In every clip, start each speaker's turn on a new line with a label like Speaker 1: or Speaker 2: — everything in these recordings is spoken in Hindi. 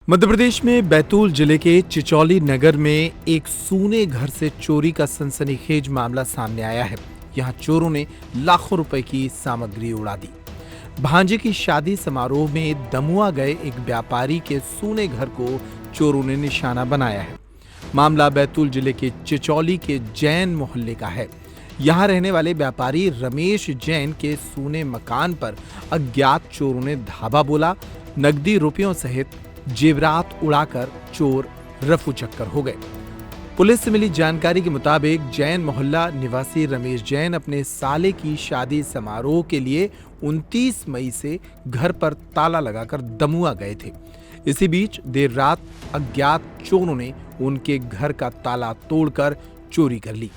Speaker 1: मध्य प्रदेश में बैतूल जिले के चिचौली नगर में एक सूने घर से चोरी का सनसनीखेज मामला सामने आया है। यहां चोरों ने लाखों रुपए की सामग्री उड़ा दी। भांजे की शादी समारोह में दमुआ गए एक व्यापारी के सूने घर को चोरों ने निशाना बनाया है। मामला बैतूल जिले के चिचौली के जैन मोहल्ले का है। यहां रहने वाले व्यापारी रमेश जैन के सूने मकान पर अज्ञात चोरों ने धावा बोला। नकदी रुपयों सहित जेवरात उड़ाकर चोर रफू चक्कर हो गए। पुलिस से मिली जानकारी के मुताबिक जैन मोहल्ला निवासी रमेश जैन अपने साले की शादी समारोह के लिए 29 मई से घर पर ताला लगाकर दमुआ गए थे। इसी बीच देर रात अज्ञात चोरों ने उनके घर का ताला तोड़कर चोरी कर ली।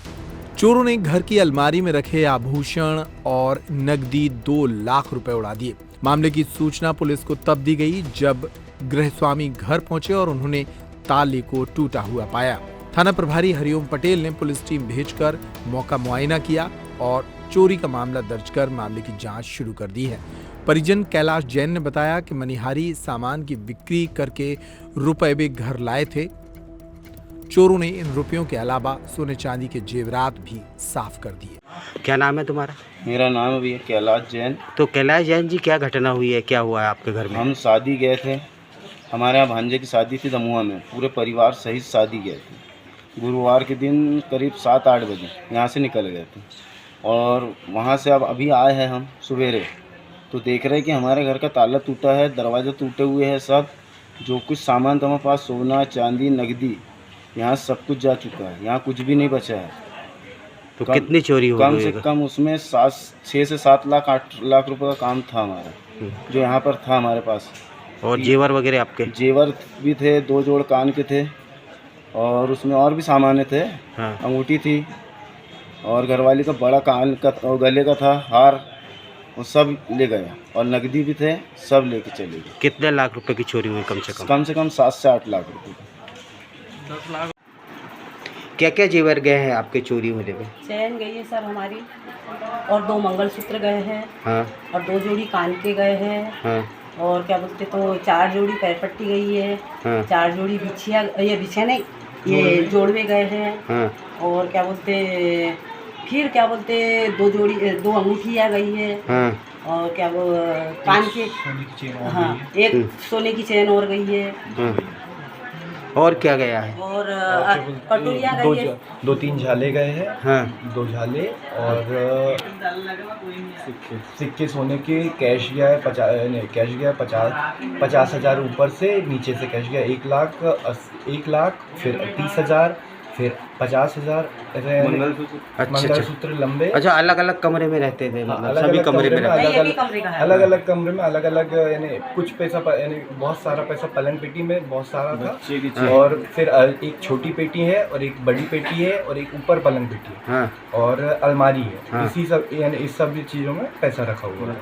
Speaker 1: चोरों ने घर की अलमारी में रखे आभूषण और नकदी 2 लाख रुपए उड़ा दिए। मामले की सूचना पुलिस को तब दी गई जब गृहस्वामी घर पहुंचे और उन्होंने ताले को टूटा हुआ पाया। थाना प्रभारी हरिओम पटेल ने पुलिस टीम भेजकर मौका मुआयना किया और चोरी का मामला दर्ज कर मामले की जांच शुरू कर दी है। परिजन कैलाश जैन ने बताया कि मनिहारी सामान की बिक्री करके रुपए भी घर लाए थे। चोरों ने इन रुपयों के अलावा सोने चांदी के जेवरात भी साफ कर दिए।
Speaker 2: क्या नाम है तुम्हारा?
Speaker 3: मेरा नाम अभी है कैलाश जैन।
Speaker 2: तो कैलाश जैन जी, क्या घटना हुई है, क्या हुआ है आपके घर में?
Speaker 3: हम शादी गए थे, हमारे यहाँ भांजे की शादी थी दमुआ में, पूरे परिवार सहित शादी गए थे। गुरुवार के दिन करीब 7-8 बजे यहाँ से निकल गए थे और वहाँ से अब अभी आए हैं हम सवेरे, तो देख रहे हैं कि हमारे घर का ताला टूटा है, दरवाजे टूटे हुए हैं। सब जो कुछ सामान था हमारे पास, सोना चांदी नकदी, यहाँ सब कुछ जा चुका है, यहाँ कुछ भी नहीं बचा है।
Speaker 2: तो कितनी चोरी हुई?
Speaker 3: कम से कम उसमें 6 से 7 लाख 8 लाख रुपए का काम था हमारा, जो यहाँ पर था हमारे पास।
Speaker 2: और जेवर वगैरह आपके? जेवर
Speaker 3: भी थे, 2 जोड़ कान के थे और उसमें और भी सामान थे।
Speaker 2: हाँ।
Speaker 3: अंगूठी थी और घरवाली का बड़ा कान का और गले का था हार, वो सब ले गए और नकदी भी थे, सब लेके चले गए।
Speaker 2: कितने लाख रुपए की चोरी हुई? कम से कम
Speaker 3: 7 से 8 लाख रुपए।
Speaker 4: 10 लाख।
Speaker 2: क्या क्या जेवर गए हैं आपके चोरी होने में?
Speaker 4: चैन गई है सर हमारी, और 2 मंगलसूत्र गए हैं।
Speaker 2: हाँ।
Speaker 4: और 2 जोड़ी कान के गए हैं।
Speaker 2: हाँ।
Speaker 4: और क्या बोलते, तो 4 जोड़ी पैरपट्टी गई है।
Speaker 2: हाँ।
Speaker 4: 4 जोड़ी बिछिया, ये बिछिया नहीं, ये जोड़वे गए हैं।
Speaker 2: हाँ।
Speaker 4: और क्या बोलते, फिर क्या बोलते 2 जोड़ी 2 अंगूठियाँ गई है।
Speaker 2: हाँ।
Speaker 4: और क्या वो कान के, हाँ, एक सोने की चैन और गई है।
Speaker 2: हाँ। और क्या गया है?
Speaker 4: और कटोरिया गई है।
Speaker 5: 2-3 झाले गए हैं।
Speaker 2: हाँ।
Speaker 5: 2 झाले और सिक्के सोने के। कैश गया है 50,000 ऊपर से, नीचे से कैश गया 1 लाख, फिर 30,000, फिर 50,000। मंगलसूत्र लंबे।
Speaker 2: अच्छा, अलग अलग कमरे में रहते थे? मतलब सभी कमरे में रहते?
Speaker 5: अलग अलग कमरे में अलग अलग, यानी कुछ पैसा, यानी बहुत सारा पैसा पलंग पेटी में बहुत सारा था। और फिर एक छोटी पेटी है और एक बड़ी पेटी है और एक ऊपर पलंग पेटी है।
Speaker 2: हाँ।
Speaker 5: और अलमारी है।
Speaker 2: हाँ।
Speaker 5: इसी सब, यानी इस सब चीज़ों में पैसा रखा हुआ है।